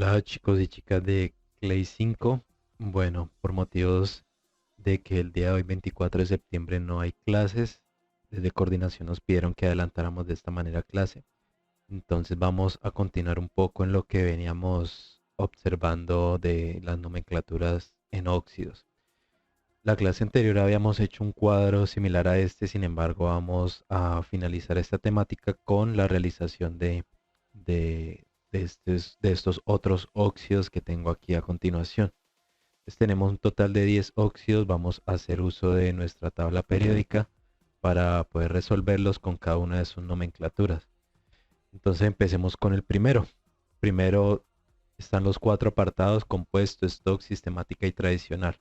Hola chicos y chicas de Clay 5. Bueno, por motivos de que el día de hoy, 24 de septiembre, no hay clases, desde coordinación nos pidieron que adelantáramos de esta manera clase. Entonces vamos a continuar un poco en lo que veníamos observando de las nomenclaturas en óxidos. La clase anterior habíamos hecho un cuadro similar a este, sin embargo vamos a finalizar esta temática con la realización de estos otros óxidos que tengo aquí a continuación. Entonces tenemos un total de 10 óxidos, vamos a hacer uso de nuestra tabla periódica para poder resolverlos con cada una de sus nomenclaturas. Entonces empecemos con el primero. Primero están los cuatro apartados: compuesto, stock, sistemática y tradicional.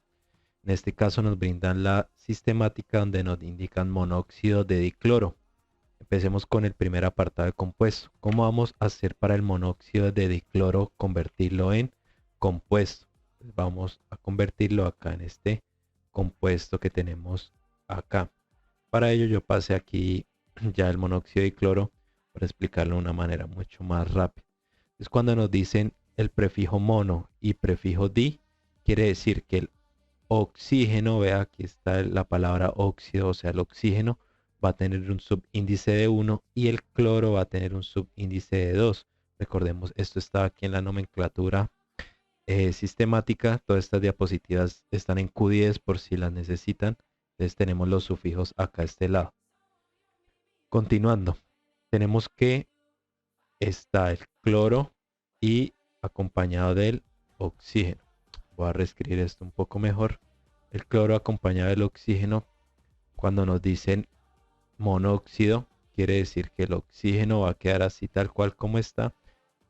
En este caso nos brindan la sistemática, donde nos indican monóxido de dicloro. Empecemos con el primer apartado de compuesto. ¿Cómo vamos a hacer para el monóxido de dicloro convertirlo en compuesto? Pues vamos a convertirlo acá en este compuesto que tenemos acá. Para ello yo pasé aquí ya el monóxido de dicloro para explicarlo de una manera mucho más rápida. Es cuando nos dicen el prefijo mono y prefijo di, quiere decir que el oxígeno, vea, aquí está la palabra óxido, o sea, el oxígeno va a tener un subíndice de 1 y el cloro va a tener un subíndice de 2. Recordemos, esto está aquí en la nomenclatura sistemática. Todas estas diapositivas están en Q10 por si las necesitan. Entonces tenemos los sufijos acá a este lado. Continuando, tenemos que está el cloro y acompañado del oxígeno. Voy a reescribir esto un poco mejor. El cloro acompañado del oxígeno, cuando nos dicen monóxido, quiere decir que el oxígeno va a quedar así tal cual como está,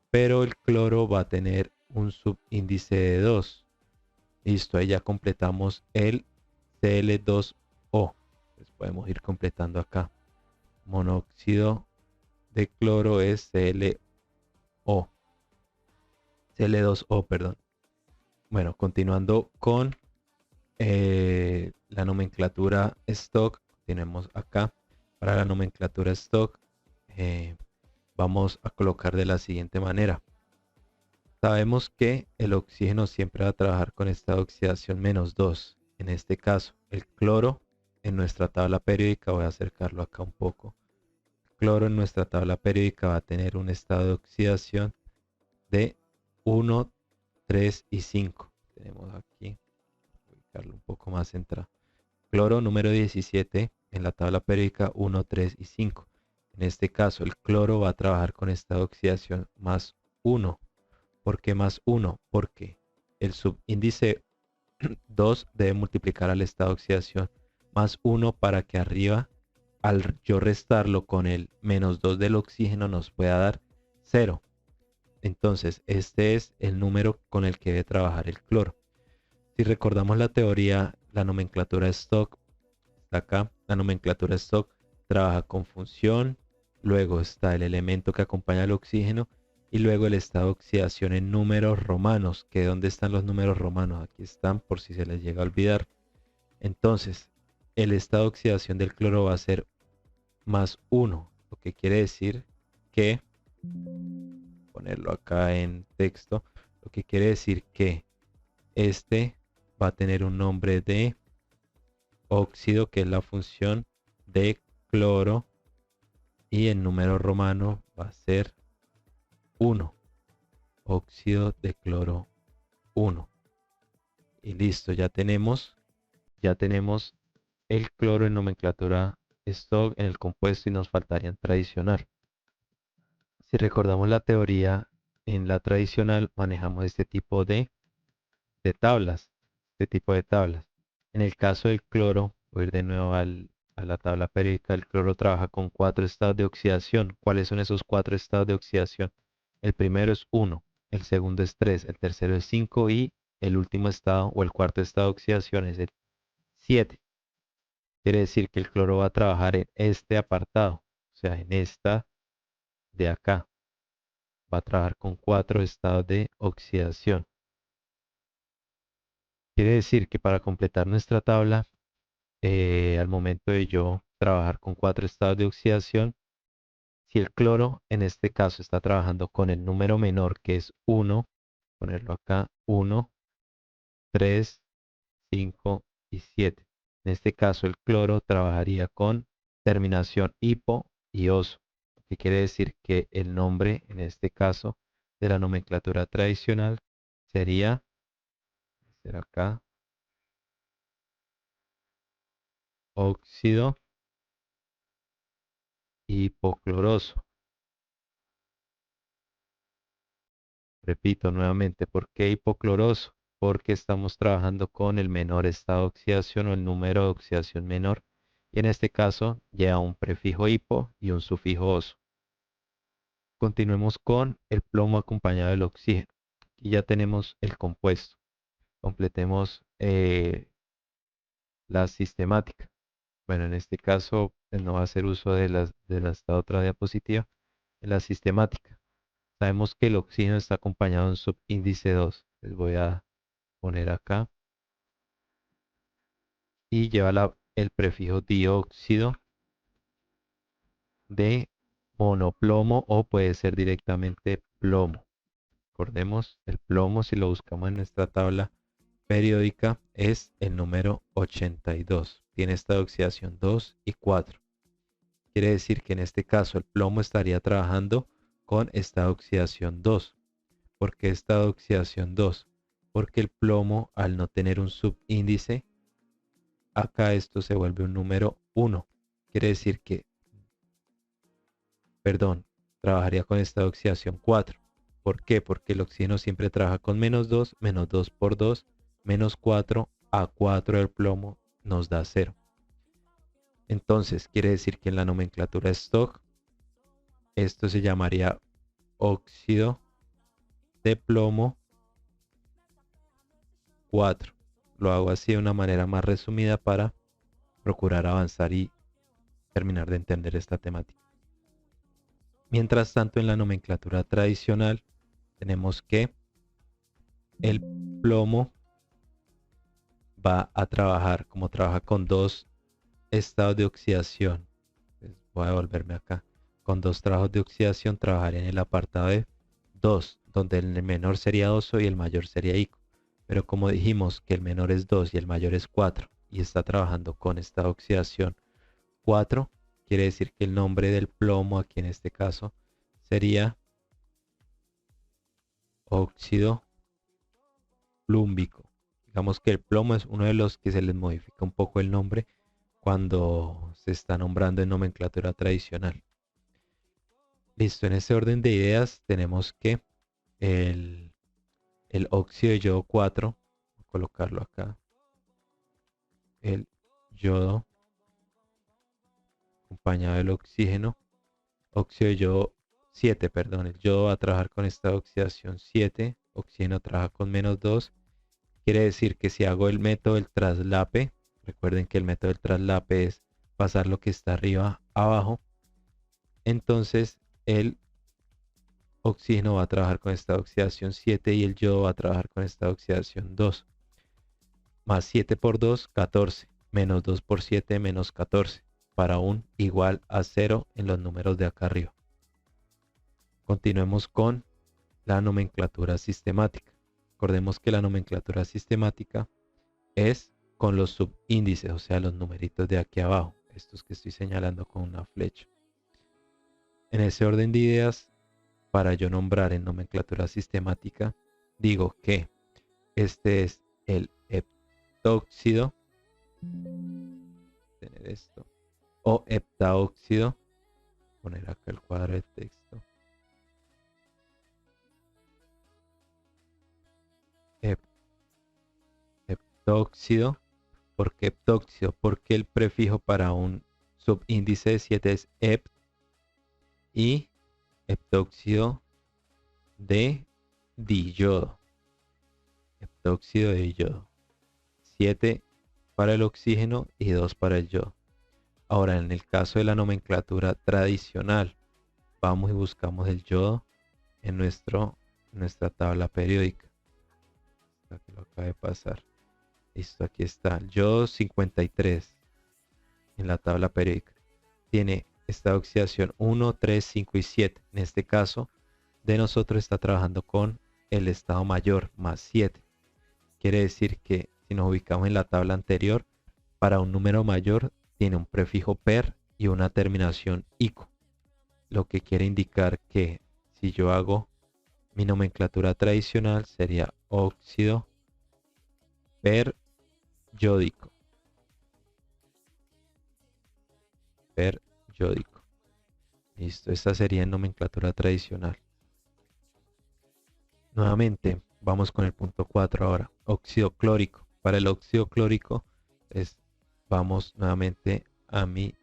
pero el cloro va a tener un subíndice de 2. Listo, ahí ya completamos el Cl2O. Pues podemos ir completando acá. Monóxido de cloro es ClO. Cl2O, perdón. Bueno, continuando con la nomenclatura stock, tenemos acá para la nomenclatura stock, vamos a colocar de la siguiente manera. Sabemos que el oxígeno siempre va a trabajar con estado de oxidación -2. En este caso, el cloro en nuestra tabla periódica, voy a acercarlo acá un poco. El cloro en nuestra tabla periódica va a tener un estado de oxidación de 1, 3 y 5. Tenemos aquí, ubicarlo un poco más centrado. Cloro número 17 en la tabla periódica 1, 3 y 5. En este caso, el cloro va a trabajar con estado de oxidación +1. ¿Por qué +1? Porque el subíndice 2 debe multiplicar al estado de oxidación +1 para que arriba, al yo restarlo con el -2 del oxígeno, nos pueda dar 0. Entonces, este es el número con el que debe trabajar el cloro. Si recordamos la teoría, la nomenclatura stock está acá. La nomenclatura stock trabaja con función, luego está el elemento que acompaña al oxígeno y luego el estado de oxidación en números romanos. ¿Que dónde están los números romanos? Aquí están por si se les llega a olvidar. Entonces, el estado de oxidación del cloro va a ser +1, lo que quiere decir que, ponerlo acá en texto, lo que quiere decir que este va a tener un nombre de óxido, que es la función de cloro, y el número romano va a ser 1, óxido de cloro 1. Y listo, ya tenemos el cloro en nomenclatura stock en el compuesto y nos faltaría en tradicional. Si recordamos la teoría, en la tradicional manejamos de tablas, este tipo de tablas. En el caso del cloro, voy a ir de nuevo a la tabla periódica. El cloro trabaja con 4 estados de oxidación. ¿Cuáles son esos 4 estados de oxidación? El primero es 1, el segundo es 3, el tercero es 5 y el último estado o el cuarto estado de oxidación es el 7. Quiere decir que el cloro va a trabajar en este apartado, o sea, en esta de acá. Va a trabajar con 4 estados de oxidación. Quiere decir que para completar nuestra tabla, al momento de yo trabajar con 4 estados de oxidación, si el cloro en este caso está trabajando con el número menor, que es 1, ponerlo acá, 1, 3, 5 y 7. En este caso el cloro trabajaría con terminación hipo y oso, que quiere decir que el nombre en este caso de la nomenclatura tradicional sería, será acá, óxido hipocloroso. Repito nuevamente, ¿por qué hipocloroso? Porque estamos trabajando con el menor estado de oxidación o el número de oxidación menor. Y en este caso lleva un prefijo hipo y un sufijo oso. Continuemos con el plomo acompañado del oxígeno. Aquí ya tenemos el compuesto. Completemos la sistemática. Bueno, en este caso no va a hacer uso de esta otra diapositiva. En la sistemática. Sabemos que el oxígeno está acompañado de un subíndice 2. Les voy a poner acá. Y lleva el prefijo dióxido de monoplomo o puede ser directamente plomo. Recordemos, el plomo, si lo buscamos en nuestra tabla periódica, es el número 82. Tiene estado de oxidación 2 y 4. Quiere decir que en este caso el plomo estaría trabajando con estado de oxidación 2. ¿Por qué estado de oxidación 2? Porque el plomo, al no tener un subíndice, acá esto se vuelve un número 1. Quiere decir que, perdón, trabajaría con estado de oxidación 4. ¿Por qué? Porque el oxígeno siempre trabaja con menos 2 por 2, menos 4 a 4 del plomo nos da 0. Entonces, quiere decir que en la nomenclatura Stock, esto se llamaría óxido de plomo 4. Lo hago así de una manera más resumida para procurar avanzar y terminar de entender esta temática. Mientras tanto, en la nomenclatura tradicional, tenemos que el plomo va a trabajar, como trabaja con dos estados de oxidación. Voy a volverme acá. Con dos trabajos de oxidación, trabajaría en el apartado de 2, donde el menor sería oso y el mayor sería ico. Pero como dijimos que el menor es 2 y el mayor es 4 y está trabajando con esta oxidación 4, quiere decir que el nombre del plomo aquí en este caso sería óxido plúmbico. Digamos que el plomo es uno de los que se les modifica un poco el nombre cuando se está nombrando en nomenclatura tradicional. Listo, en este orden de ideas tenemos que el, el óxido de yodo 4, voy a colocarlo acá, el yodo acompañado del oxígeno, óxido de yodo 7, perdón, el yodo va a trabajar con esta oxidación 7, oxígeno trabaja con menos 2, quiere decir que si hago el método del traslape, recuerden que el método del traslape es pasar lo que está arriba abajo, entonces el oxígeno va a trabajar con esta oxidación 7 y el yodo va a trabajar con esta oxidación 2. Más 7 por 2, 14. Menos 2 por 7, menos 14. Para un igual a 0 en los números de acá arriba. Continuemos con la nomenclatura sistemática. Recordemos que la nomenclatura sistemática es con los subíndices, o sea, los numeritos de aquí abajo. Estos que estoy señalando con una flecha. En ese orden de ideas, para yo nombrar en nomenclatura sistemática, digo que este es el heptóxido, tener esto, o heptaóxido, poner acá el cuadro de texto, heptóxido, ¿por qué heptóxido? Porque el prefijo para un subíndice de 7 es hept y heptóxido de diyodo, heptóxido de yodo, 7 para el oxígeno y 2 para el yodo. Ahora, en el caso de la nomenclatura tradicional, vamos y buscamos el yodo en nuestra tabla periódica. Aquí lo acaba de pasar. Listo, aquí está. El yodo 53 en la tabla periódica. Tiene esta oxidación 1, 3, 5 y 7. En este caso, de nosotros está trabajando con el estado mayor más 7. Quiere decir que si nos ubicamos en la tabla anterior, para un número mayor tiene un prefijo per y una terminación ico, lo que quiere indicar que si yo hago mi nomenclatura tradicional sería óxido periódico. Periódico. Listo, esta sería en nomenclatura tradicional. Nuevamente, vamos con el punto 4 ahora. Óxido clórico. Para el óxido clórico, vamos nuevamente a mi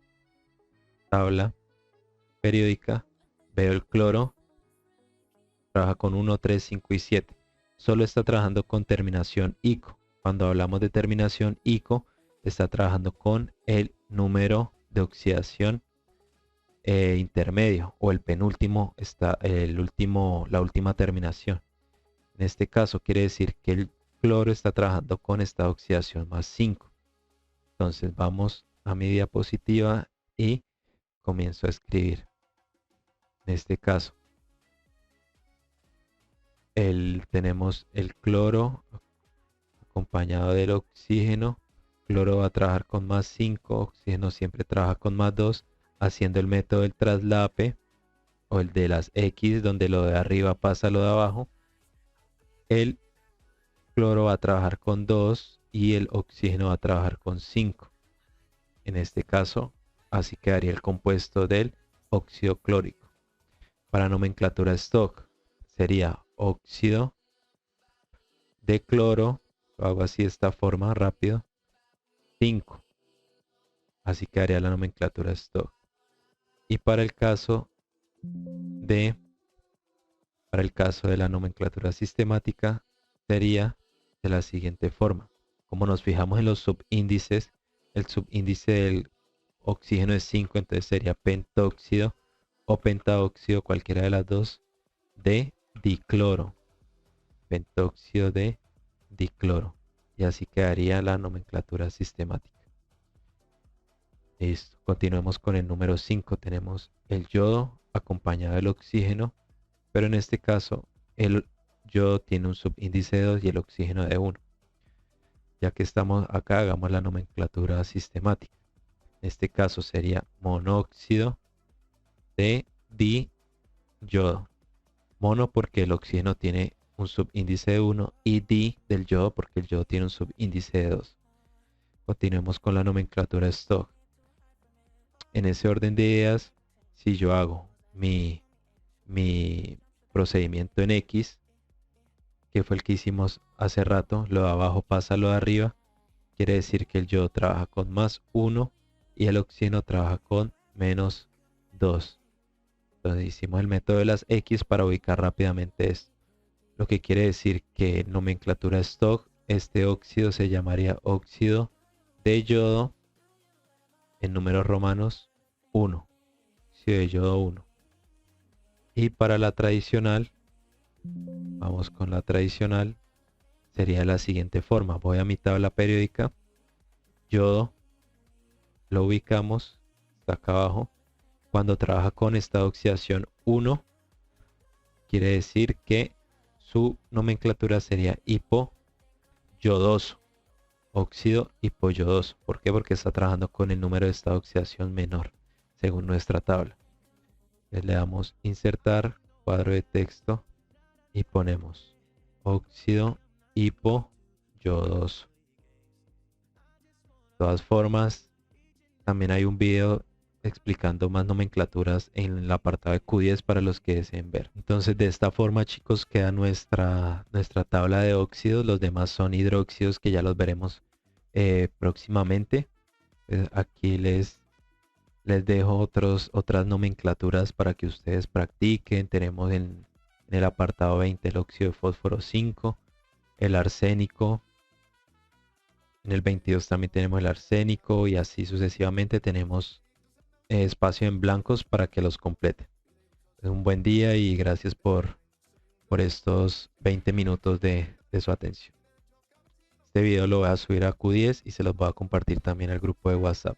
tabla periódica. Veo el cloro. Trabaja con 1, 3, 5 y 7. Solo está trabajando con terminación ico. Cuando hablamos de terminación ico, está trabajando con el número de oxidación intermedio o el penúltimo, la última terminación. En este caso quiere decir que el cloro está trabajando con esta oxidación más 5. Entonces vamos a mi diapositiva y comienzo a escribir. En este caso tenemos el cloro acompañado del oxígeno. Cloro va a trabajar con más 5, oxígeno siempre trabaja con más 2, haciendo el método del traslape o el de las X, donde lo de arriba pasa a lo de abajo. El cloro va a trabajar con 2 y el oxígeno va a trabajar con 5. En este caso, así quedaría el compuesto del óxido clórico. Para nomenclatura stock sería óxido de cloro, lo hago así de esta forma rápido, 5. Así quedaría la nomenclatura stock. Y para el caso de la nomenclatura sistemática sería de la siguiente forma. Como nos fijamos en los subíndices, el subíndice del oxígeno es 5, entonces sería pentóxido o pentaóxido, cualquiera de las dos, de dicloro. Pentóxido de dicloro. Y así quedaría la nomenclatura sistemática. Listo. Continuemos con el número 5. Tenemos el yodo acompañado del oxígeno, pero en este caso el yodo tiene un subíndice de 2 y el oxígeno de 1. Ya que estamos acá, hagamos la nomenclatura sistemática. En este caso sería monóxido de diyodo. Mono porque el oxígeno tiene un subíndice de 1 y di del yodo porque el yodo tiene un subíndice de 2. Continuemos con la nomenclatura stock. En ese orden de ideas, si yo hago mi procedimiento en X, que fue el que hicimos hace rato, lo de abajo pasa a lo de arriba, quiere decir que el yodo trabaja con más 1 y el oxígeno trabaja con menos 2. Entonces hicimos el método de las X para ubicar rápidamente esto. Lo que quiere decir que en nomenclatura stock, este óxido se llamaría óxido de yodo en números romanos 1. Óxido de yodo 1. Y para la tradicional, vamos con la tradicional, sería de la siguiente forma. Voy a mi tabla periódica, yodo, lo ubicamos, está acá abajo. Cuando trabaja con esta oxidación 1, quiere decir que su nomenclatura sería hipoyodoso, óxido hipoyodoso. ¿Por qué? Porque está trabajando con el número de esta oxidación menor, según nuestra tabla. Entonces le damos insertar, cuadro de texto y ponemos óxido hipoyodoso. De todas formas, también hay un video explicando más nomenclaturas en el apartado de Q10 para los que deseen ver. Entonces de esta forma, chicos, queda nuestra tabla de óxidos. Los demás son hidróxidos que ya los veremos próximamente. Aquí les dejo otras nomenclaturas para que ustedes practiquen. Tenemos en el apartado 20 el óxido de fósforo 5, el arsénico. En el 22 también tenemos el arsénico y así sucesivamente tenemos espacio en blancos para que los complete. Es un buen día y gracias por estos 20 minutos de su atención. Este video lo voy a subir a Q10 y se los voy a compartir también al grupo de WhatsApp.